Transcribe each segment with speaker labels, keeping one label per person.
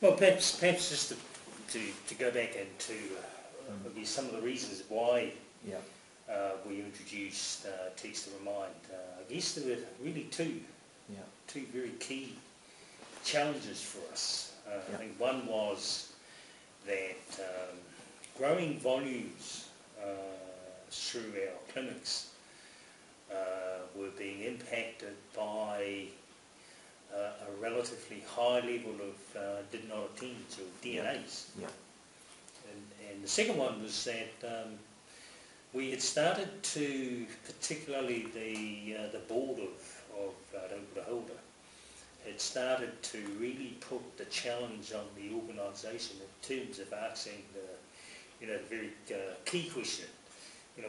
Speaker 1: Well, perhaps just to go back into I guess some of the reasons why we introduced Text to Remind. I guess there were really two very key challenges for us. I think one was that growing volumes through our clinics were being impacted by a relatively high level of did not attend or DNAs. And the second one was that we had started to, particularly the board of Raukura Hauora, had started to really put the challenge on the organisation in terms of asking the very key question,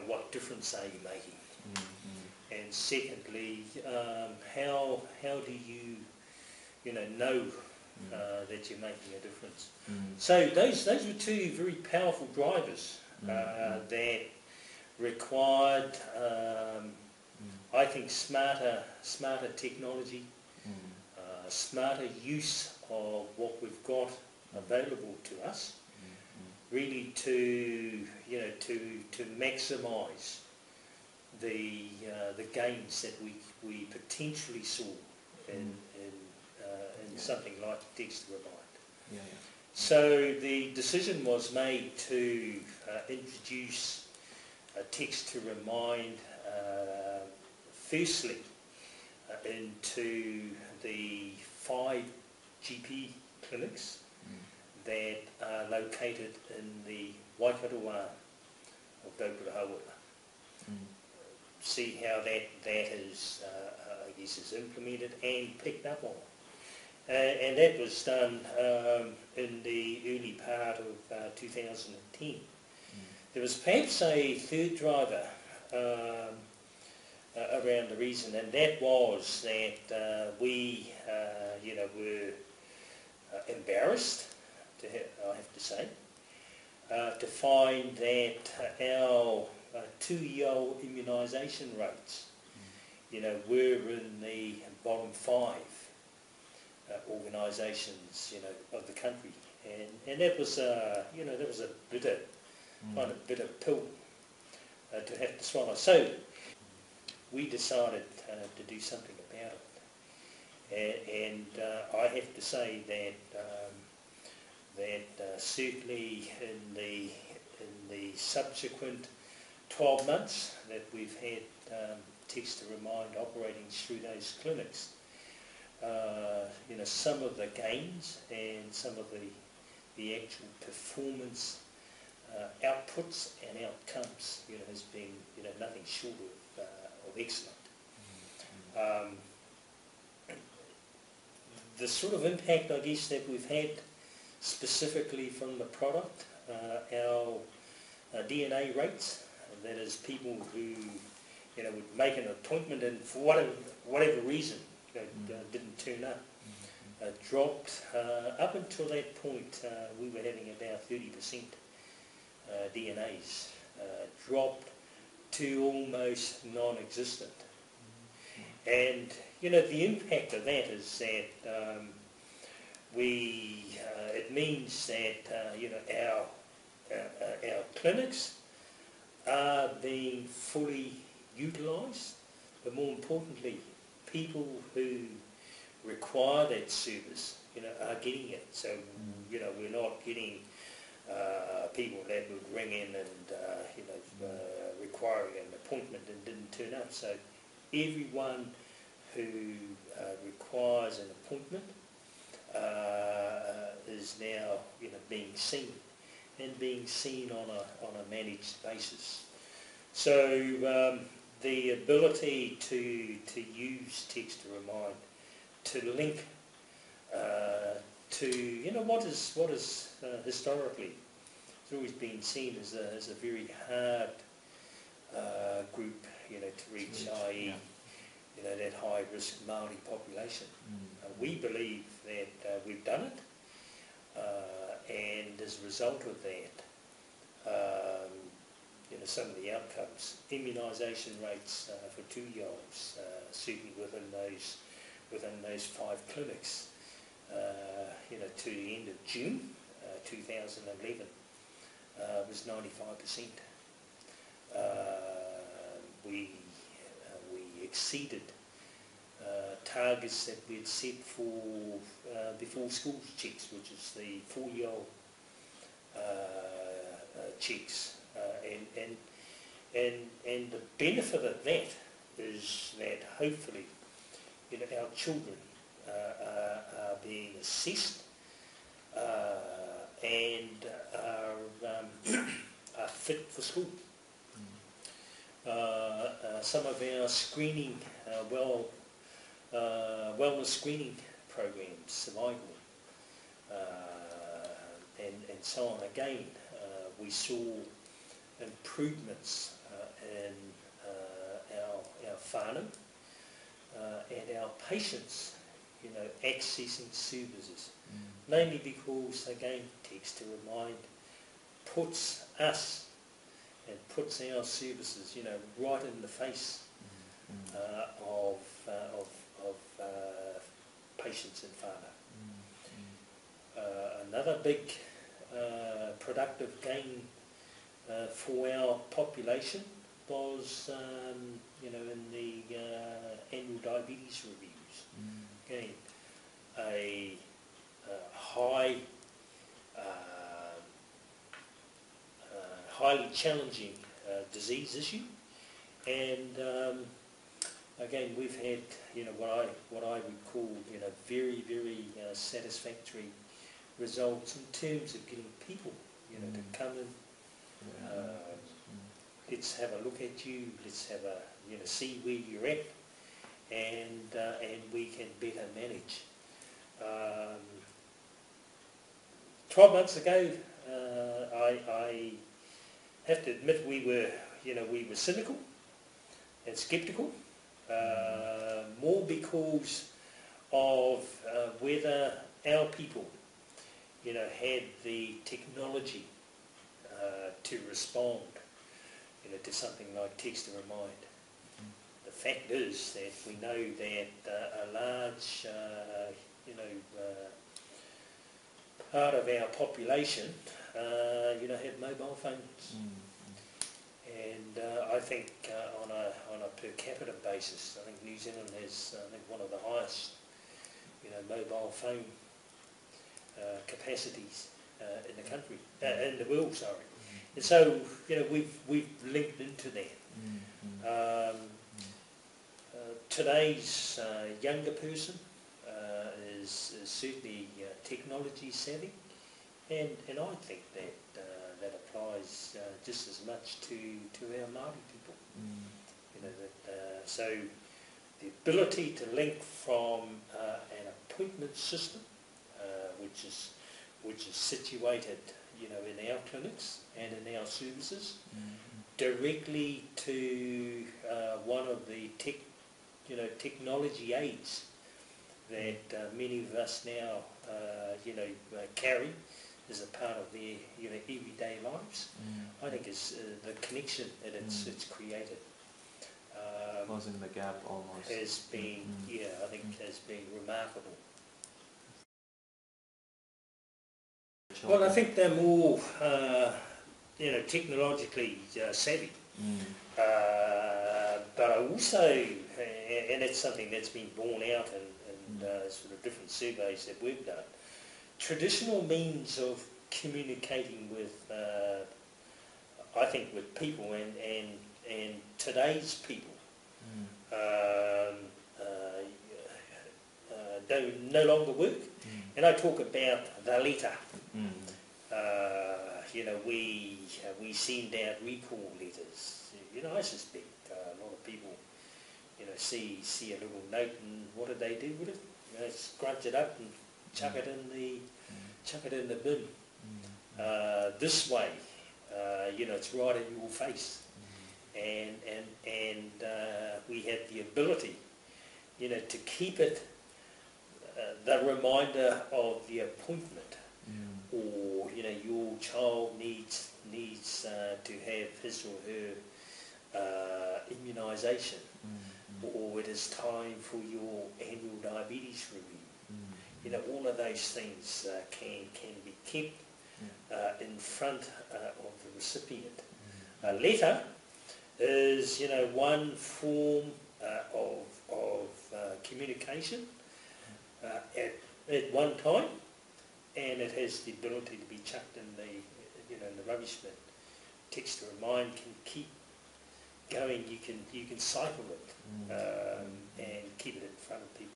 Speaker 1: what difference are you making? And secondly, how do you know that you're making a difference? So those were two very powerful drivers that required, I think, smarter technology, smarter use of what we've got available to us, really to maximise the gains that we potentially saw in something like Text to Remind. So the decision was made to introduce Text to Remind firstly into the 5 GP clinics that are located in the Waikato of Raukura Hauora. See how that is, I guess, is implemented and picked up on. And that was done in the early part of 2010. There was perhaps a third driver around the reason, and that was that we were embarrassed, I have to say, to find that our 2-year-old immunisation rates were in the bottom 5 organisations of the country, and that was that was a bitter pill to have to swallow. So we decided to do something about it, and I have to say that certainly in the subsequent 12 months that we've had Text to Remind operating through those clinics, some of the gains and some of the actual performance outputs and outcomes has been nothing short of excellent. The sort of impact, I guess, that we've had specifically from the product, our DNA rates, that is people who would make an appointment and for whatever reason didn't turn up, dropped. Up until that point we were having about 30% DNAs, dropped to almost non-existent. And the impact of that is that it means that our clinics are being fully utilised, but more importantly, people who require that service, are getting it. So, we're not getting people that would ring in and, requiring an appointment and didn't turn up. So, everyone who requires an appointment is now, being seen, and being seen on a managed basis. So, the ability to use Text to Remind, to link to what is historically it's always been seen as a very hard group to reach, i.e. that high risk Maori population. We believe that we've done it, and as a result of that, some of the outcomes, immunisation rates for 2-year-olds, certainly within those 5 clinics, to the end of June 2011 was 95%. We exceeded targets that we had set for before schools checks, which is the 4-year-old checks, and the benefit of that is that hopefully our children are being assessed and are fit for school. Some of our screening, wellness screening programs, survival, and so on. Again, we saw improvements in our whanau and our patients, accessing services. Mainly because, again, text to remind puts us and puts our services, right in the face of patients in whanau. Another big productive gain for our population was, in the annual diabetes reviews. Again, a highly challenging disease issue, and again we've had what I would call very satisfactory results in terms of getting people to come in. Let's have a look at you. Let's have a see where you're at, and we can better manage. 12 months ago, I have to admit we were cynical and sceptical, more because of whether our people, had the technology to respond, to something like text to remind. The fact is that we know that a large, part of our population, have mobile phones, and I think on a per capita basis, I think New Zealand has one of the highest, mobile phone capacities in the country, in the world, sorry. And so, we've linked into that. Today's younger person is certainly technology savvy, and I think that applies just as much to our Maori people. So the ability to link from an appointment system, which is situated, in our clinics and in our services, directly to one of the technology aids that many of us now, carry as a part of their, everyday lives. I think is the connection that it's created.
Speaker 2: Closing the gap almost.
Speaker 1: Has been, I think has been remarkable. Well, I think they're more, technologically savvy. But I also, and it's something that's been borne out in sort of different surveys that we've done, traditional means of communicating with, I think, with people and today's people don't no longer work. And I talk about the letter. We send out recall letters. I suspect a lot of people, see a little note, and what do they do with it? Scrunch it up and chuck it in the bin. This way, it's right in your face, and we have the ability, to keep it the reminder of the appointment, or your child needs to have his or her immunisation, or it is time for your annual diabetes review. You know, all of those things can be kept in front of the recipient. A letter is, you know, one form of communication at one time, and it has the ability to be chucked in the, you know, in the rubbish bin. Text to remind can keep going. You can cycle it and keep it in front of people.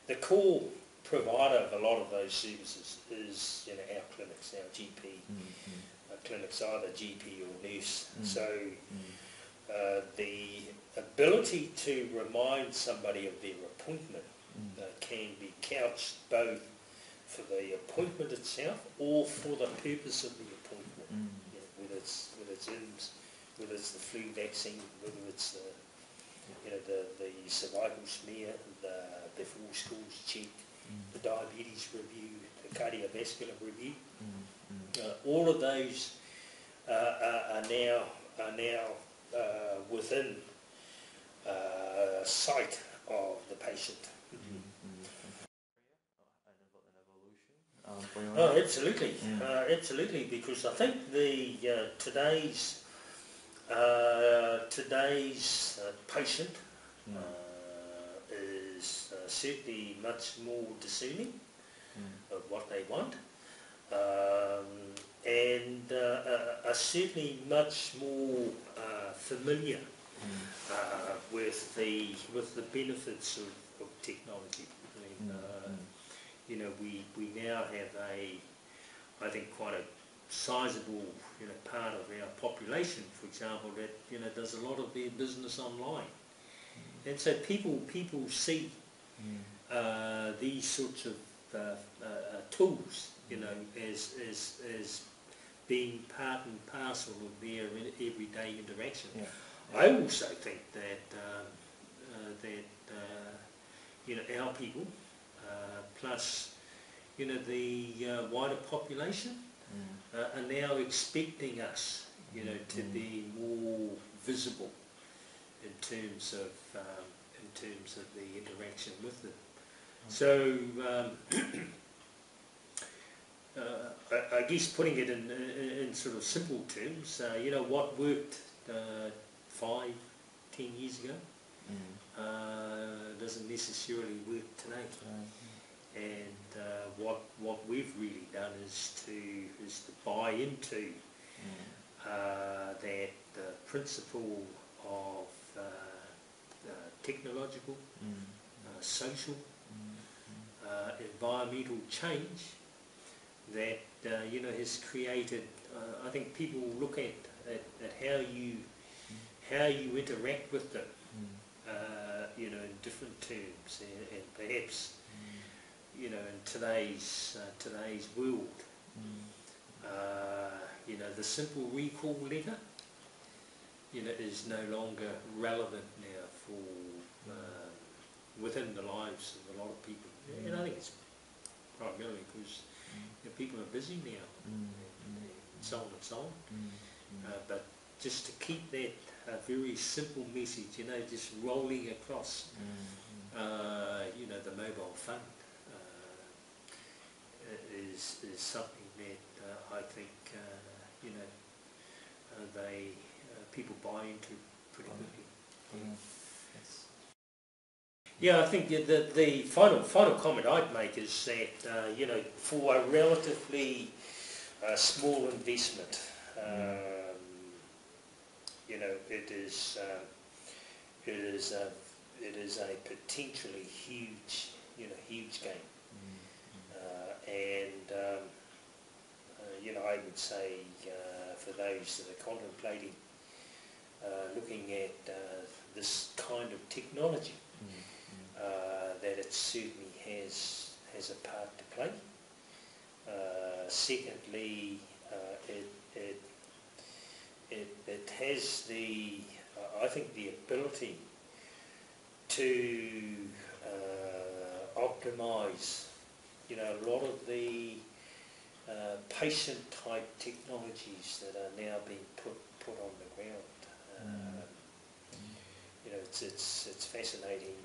Speaker 1: The core provider of a lot of those services is, you know, our clinics, our GP clinics, either GP or nurse. So the ability to remind somebody of their appointment can be couched both for the appointment itself or for the purpose of the appointment. You know, whether it's IMS, whether it's the flu vaccine, whether it's you know, the cervical smear, the before schools check, the diabetes review, the cardiovascular review. All of those are now within sight of the patient. Oh, absolutely, absolutely. Because I think the today's patient is certainly much more discerning of what they want, and are certainly much more familiar with the benefits of technology. I mean, you know, we now have I think quite a sizable, you know, part of our population, for example, that, you know, does a lot of their business online, and so people see these sorts of tools, you know, as being part and parcel of their everyday interaction. I also think that you know, our people plus, you know, the wider population are now expecting us, you know, to be more visible in terms of the interaction with them. So I guess putting it in sort of simple terms, you know, what worked 5, 10 years ago doesn't necessarily work today. And what we've really done is to buy into that principle of technological, social, environmental change that you know, has created. I think people look at how you interact with them, you know, in different terms, and perhaps, you know, in today's world, you know, the simple recall letter, you know, is no longer relevant now for within the lives of a lot of people, and I think it's primarily because, you know, people are busy now, and so on and so on. But just to keep that very simple message, you know, just rolling across, you know, the mobile phone is something that I think, you know, people buy into pretty quickly. Yeah, I think the final comment I'd make is that, you know, for a relatively small investment, you know, it is a potentially huge, you know, huge game. And you know, I would say for those that are contemplating looking at this kind of technology, that it certainly has a part to play. Secondly, it has the, I think, the ability to optimise, you know, a lot of the patient-type technologies that are now being put on the ground. You it's fascinating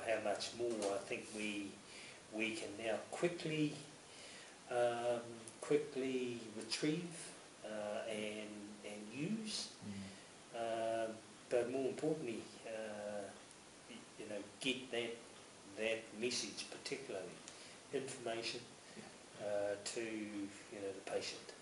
Speaker 1: how much more I think we can now quickly retrieve and use, but more importantly, get that message, particularly information, to the patient.